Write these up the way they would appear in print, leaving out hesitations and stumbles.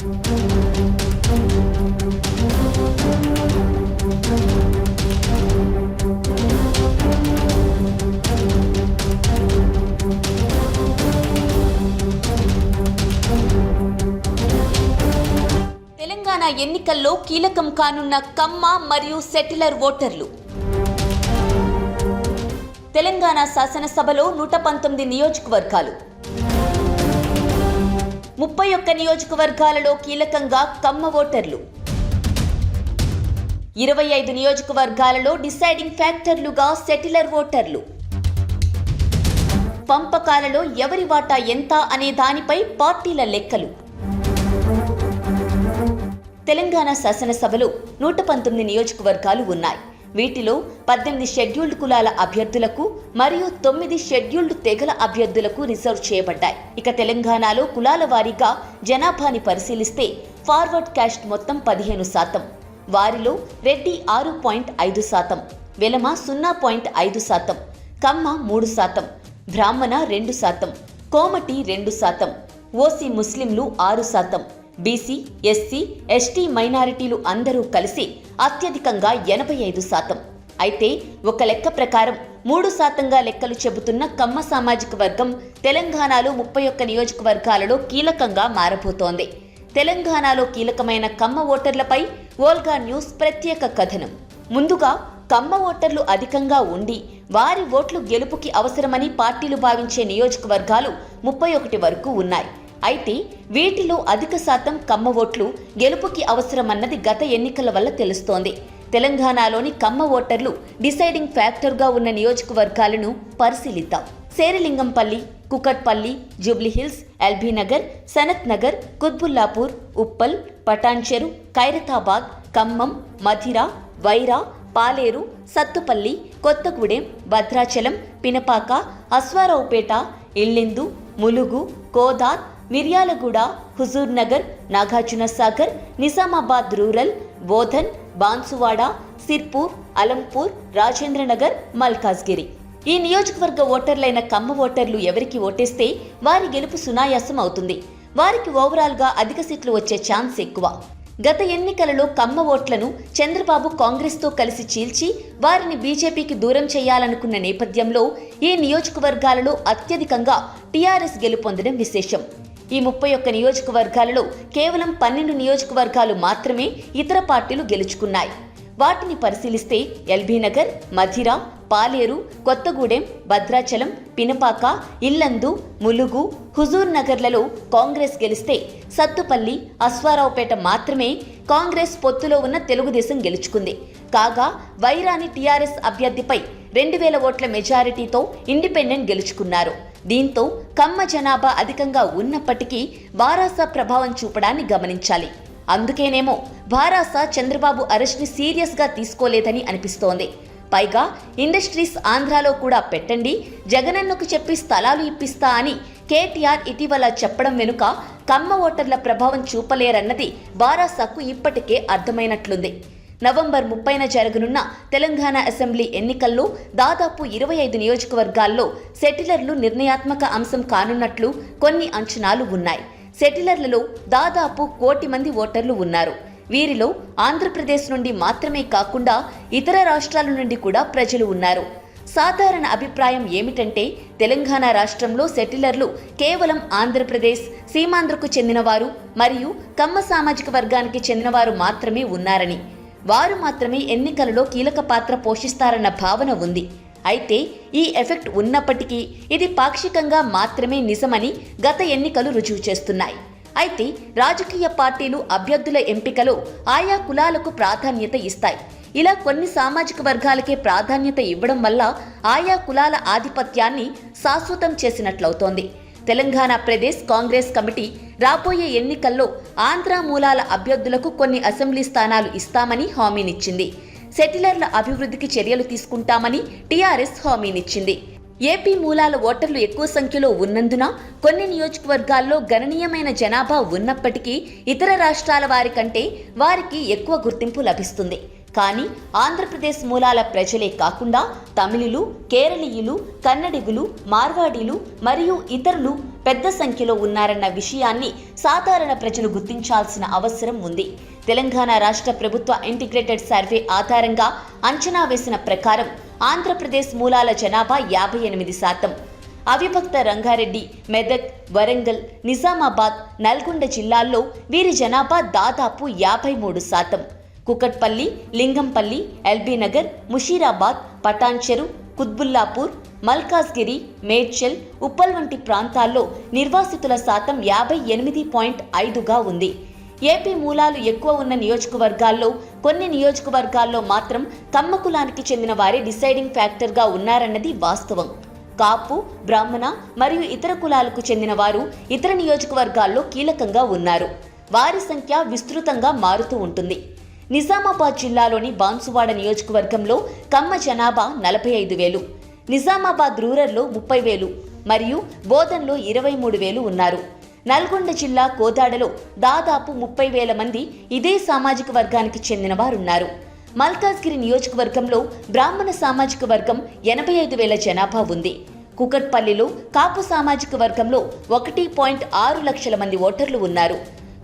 తెలంగాణ ఎన్నికల్లో కీలకం కానున్న కమ్మ మరియు సెటిలర్ ఓటర్లు. తెలంగాణ శాసనసభలో 119 నియోజకవర్గాలు, 31 నియోజకవర్గాలలో కీలకంగా కమ్మ ఓటర్లు, 25 నియోజకవర్గాలలో డిసైడింగ్ ఫ్యాక్టర్లుగా సెటిలర్ ఓటర్లు. పంపకాలలో ఎవరి వాటా ఎంత అనే దానిపై పార్టీల లెక్కలు. తెలంగాణ శాసనసభలో 119 నియోజకవర్గాలు ఉన్నాయి. వీటిలో 18 షెడ్యూల్డ్ కులాల అభ్యర్థులకు మరియు 9 షెడ్యూల్డ్ తెగల అభ్యర్థులకు రిజర్వ్ చేయబడ్డాయి. ఇక తెలంగాణలో కులాల వారీగా జనాభాని పరిశీలిస్తే ఫార్వర్డ్ క్యాస్ట్ మొత్తం 15%, వారిలో రెడ్డి 6.5%, వెలమ 0.5%, కమ్మ 3%, బ్రాహ్మణ 2%, కోమటి 2%, ఓసీ ముస్లింలు 6%, బీసీ, ఎస్సీ, ఎస్టీ మైనారిటీలు అందరూ కలిసి అత్యధికంగా 85%. అయితే ఒక లెక్క ప్రకారం 3%గా లెక్కలు చెబుతున్న కమ్మ సామాజిక వర్గం తెలంగాణలో 31 నియోజకవర్గాలలో కీలకంగా మారబోతోంది. తెలంగాణలో కీలకమైన కమ్మ ఓటర్లపై వోల్గా న్యూస్ ప్రత్యేక కథనం. ముందుగా కమ్మ ఓటర్లు అధికంగా ఉండి వారి ఓట్లు గెలుపుకి అవసరమని పార్టీలు భావించే నియోజకవర్గాలు 31 వరకు ఉన్నాయి. అయితే వీటిలో అధిక శాతం కమ్మ ఓట్లు గెలుపుకి అవసరమన్నది గత ఎన్నికల వల్ల తెలుస్తోంది. తెలంగాణలోని కమ్మ ఓటర్లు డిసైడింగ్ ఫ్యాక్టర్గా ఉన్న నియోజకవర్గాలను పరిశీలిద్దాం. శేరిలింగంపల్లి, కుకట్పల్లి, జూబ్లీహిల్స్, ఎల్బీనగర్, సనత్ నగర్, కుత్బుల్లాపూర్, ఉప్పల్, పటాన్చెరు, ఖైరతాబాద్, ఖమ్మం, మధిర, వైరా, పాలేరు, సత్తుపల్లి, కొత్తగూడెం, భద్రాచలం, పినపాక, అశ్వారావుపేట, ఇల్లిందు, ములుగు, కోదార్, మిర్యాలగూడ, హుజూర్ నగర్, నాగార్జునసాగర్, నిజామాబాద్ రూరల్, బోధన్, బాన్సువాడ, సిర్పూర్, అలంపూర్, రాజేంద్రనగర్, మల్కాజ్గిరి. ఈ నియోజకవర్గ ఓటర్లైన కమ్మ ఓటర్లు ఎవరికి ఓటేస్తే వారి గెలుపు సునాయాసం అవుతుంది. వారికి ఓవరాల్గా అధిక సీట్లు వచ్చే ఛాన్స్ ఎక్కువ. గత ఎన్నికలలో కమ్మ ఓట్లను చంద్రబాబు కాంగ్రెస్తో కలిసి చీల్చి వారిని బీజేపీకి దూరం చేయాలనుకున్న నేపథ్యంలో ఈ నియోజకవర్గాలలో అత్యధికంగా టీఆర్ఎస్ గెలుపొందడం విశేషం. ఈ 31 నియోజకవర్గాలలో కేవలం 12 నియోజకవర్గాలు మాత్రమే ఇతర పార్టీలు గెలుచుకున్నాయి. వాటిని పరిశీలిస్తే ఎల్బీనగర్, మధిర, పాలేరు, కొత్తగూడెం, భద్రాచలం, పినపాక, ఇల్లందు, ములుగు, హుజూర్ నగర్లలో కాంగ్రెస్ గెలిస్తే సత్తుపల్లి, అశ్వారావుపేట మాత్రమే కాంగ్రెస్ పొత్తులో ఉన్న తెలుగుదేశం గెలుచుకుంది. కాగా వైరాని టీఆర్ఎస్ అభ్యర్థిపై 2000 ఓట్ల మెజారిటీతో ఇండిపెండెంట్ గెలుచుకున్నారు. దీంతో కమ్మ జనాభా అధికంగా ఉన్నప్పటికీ బారాస ప్రభావం చూపడాన్ని గమనించాలి. అందుకేనేమో బారాస చంద్రబాబు అరెస్ట్ని సీరియస్గా తీసుకోలేదని అనిపిస్తోంది. పైగా ఇండస్ట్రీస్ ఆంధ్రాలో కూడా పెట్టండి, జగనన్నకు చెప్పి స్థలాలు ఇప్పిస్తా అని కేటీఆర్ ఇటీవల చెప్పడం వెనుక కమ్మ ఓటర్ల ప్రభావం చూపలేరన్నది బారాసకు ఇప్పటికే అర్థమైనట్లుంది. నవంబర్ 30న జరగనున్న తెలంగాణ అసెంబ్లీ ఎన్నికల్లో దాదాపు 25 నియోజకవర్గాల్లో సెటిలర్లు నిర్ణయాత్మక అంశం కానున్నట్లు కొన్ని అంచనాలు ఉన్నాయి. సెటిలర్లలో దాదాపు 1 కోటి మంది ఓటర్లు ఉన్నారు. వీరిలో ఆంధ్రప్రదేశ్ నుండి మాత్రమే కాకుండా ఇతర రాష్ట్రాల నుండి కూడా ప్రజలు ఉన్నారు. సాధారణ అభిప్రాయం ఏమిటంటే తెలంగాణ రాష్ట్రంలో సెటిలర్లు కేవలం ఆంధ్రప్రదేశ్, సీమాంధ్రకు చెందినవారు మరియు కమ్మ సామాజిక వర్గానికి చెందినవారు మాత్రమే ఉన్నారని, వారు మాత్రమే ఎన్నికలలో కీలక పాత్ర పోషిస్తారన్న భావన ఉంది. అయితే ఈ ఎఫెక్ట్ ఉన్నప్పటికీ ఇది పాక్షికంగా మాత్రమే నిజమని గత ఎన్నికలు రుజువు చేస్తున్నాయి. అయితే రాజకీయ పార్టీలు అభ్యర్థుల ఎంపికలో ఆయా కులాలకు ప్రాధాన్యత ఇస్తాయి. ఇలా కొన్ని సామాజిక వర్గాలకే ప్రాధాన్యత ఇవ్వడం వల్ల ఆయా కులాల ఆధిపత్యాన్ని శాశ్వతం చేసినట్లవుతోంది. తెలంగాణ ప్రదేశ్ కాంగ్రెస్ కమిటీ రాబోయే ఎన్నికల్లో ఆంధ్ర మూలాల అభ్యర్థులకు కొన్ని అసెంబ్లీ స్థానాలు ఇస్తామని హామీనిచ్చింది. సెటిలర్ల అభివృద్ధికి చర్యలు తీసుకుంటామని టీఆర్ఎస్ హామీనిచ్చింది. ఏపీ మూలాల ఓటర్లు ఎక్కువ సంఖ్యలో ఉన్నందున కొన్ని నియోజకవర్గాల్లో గణనీయమైన జనాభా ఉన్నప్పటికీ ఇతర రాష్ట్రాల వారి కంటే వారికి ఎక్కువ గుర్తింపు లభిస్తుంది. కానీ ఆంధ్రప్రదేశ్ మూలాల ప్రజలే కాకుండా తమిళులు, కేరళీయులు, కన్నడిగులు, మార్వాడీలు మరియు ఇతరులు పెద్ద సంఖ్యలో ఉన్నారన్న విషయాన్ని సాధారణ ప్రజలు గుర్తించాల్సిన అవసరం ఉంది. తెలంగాణ రాష్ట్ర ప్రభుత్వ ఇంటిగ్రేటెడ్ సర్వే ఆధారంగా అంచనా వేసిన ప్రకారం ఆంధ్రప్రదేశ్ మూలాల జనాభా 58%. అవిభక్త రంగారెడ్డి, మెదక్, వరంగల్, నిజామాబాద్, నల్గొండ జిల్లాల్లో వీరి జనాభా దాదాపు 53%. కుకట్పల్లి, లింగంపల్లి, ఎల్బీనగర్, ముషీరాబాద్, పటాన్చెరు, కుత్బుల్లాపూర్, మల్కాజ్గిరి, మేడ్చల్, ఉప్పల్ వంటి ప్రాంతాల్లో నిర్వాసితుల శాతం 58.5గా ఉంది. ఏపీ మూలాలు ఎక్కువ ఉన్న నియోజకవర్గాల్లో కొన్ని నియోజకవర్గాల్లో మాత్రం కమ్మ కులానికి చెందిన వారే డిసైడింగ్ ఫ్యాక్టర్గా ఉన్నారన్నది వాస్తవం. కాపు, బ్రాహ్మణ మరియు ఇతర కులాలకు చెందిన వారు ఇతర నియోజకవర్గాల్లో కీలకంగా ఉన్నారు. వారి సంఖ్య విస్తృతంగా మారుతూ ఉంటుంది. నిజామాబాద్ జిల్లాలోని బాన్సువాడ నియోజకవర్గంలో కమ్మ జనాభా 45,000, నిజామాబాద్ రూరల్లో 30,000 మరియు బోధన్లో 23,000 ఉన్నారు. నల్గొండ జిల్లా కోదాడలో దాదాపు 30,000 మంది ఇదే సామాజిక వర్గానికి చెందిన వారున్నారు. మల్కాజ్గిరి నియోజకవర్గంలో బ్రాహ్మణ సామాజిక వర్గం 85,000 జనాభా ఉంది. కుకట్పల్లిలో కాపు సామాజిక వర్గంలో 1.6 లక్షల మంది ఓటర్లు ఉన్నారు.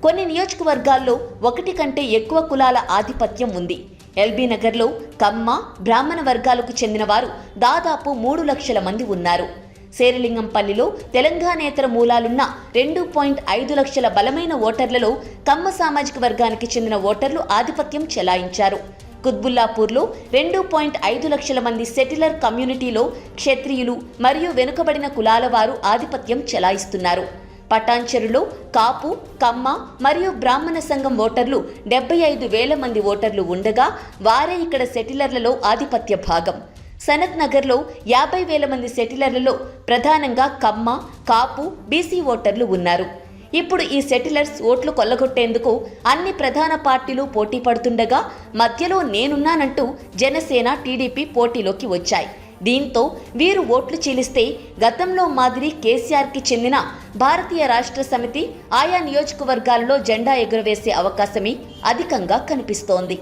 కొన్ని నియోజకవర్గాల్లో 1 కంటే ఎక్కువ కులాల ఆధిపత్యం ఉంది. ఎల్బీనగర్లో కమ్మ, బ్రాహ్మణ వర్గాలకు చెందిన వారు దాదాపు 3 లక్షల మంది ఉన్నారు. శేరిలింగంపల్లిలో తెలంగాణేతర మూలాలున్న 2.5 లక్షల బలమైన ఓటర్లలో కమ్మ సామాజిక వర్గానికి చెందిన ఓటర్లు ఆధిపత్యం చెలాయించారు. కుత్బుల్లాపూర్లో 2.5 లక్షల మంది సెటిలర్ కమ్యూనిటీలో క్షత్రియులు మరియు వెనుకబడిన కులాల వారు ఆధిపత్యం చెలాయిస్తున్నారు. పటాన్చెరులో కాపు, కమ్మ మరియు బ్రాహ్మణ సంఘం ఓటర్లు 75,000 మంది ఓటర్లు ఉండగా వారే ఇక్కడ సెటిలర్లలో ఆధిపత్య భాగం. సనత్ నగర్లో 50,000 మంది సెటిలర్లలో ప్రధానంగా కమ్మ, కాపు, బీసీ ఓటర్లు ఉన్నారు. ఇప్పుడు ఈ సెటిలర్స్ ఓట్లు కొల్లగొట్టేందుకు అన్ని ప్రధాన పార్టీలు పోటీ పడుతుండగా మధ్యలో నేనున్నానంటూ జనసేన, టీడీపీ పోటీలోకి వచ్చాయి. దీంతో వీరు ఓట్లు చీలిస్తే గతంలో మాదిరి కేసీఆర్కి చెందిన భారతీయ రాష్ట్ర సమితి ఆయా నియోజకవర్గాల్లో జెండా ఎగురవేసే అవకాశమే అధికంగా కనిపిస్తోంది.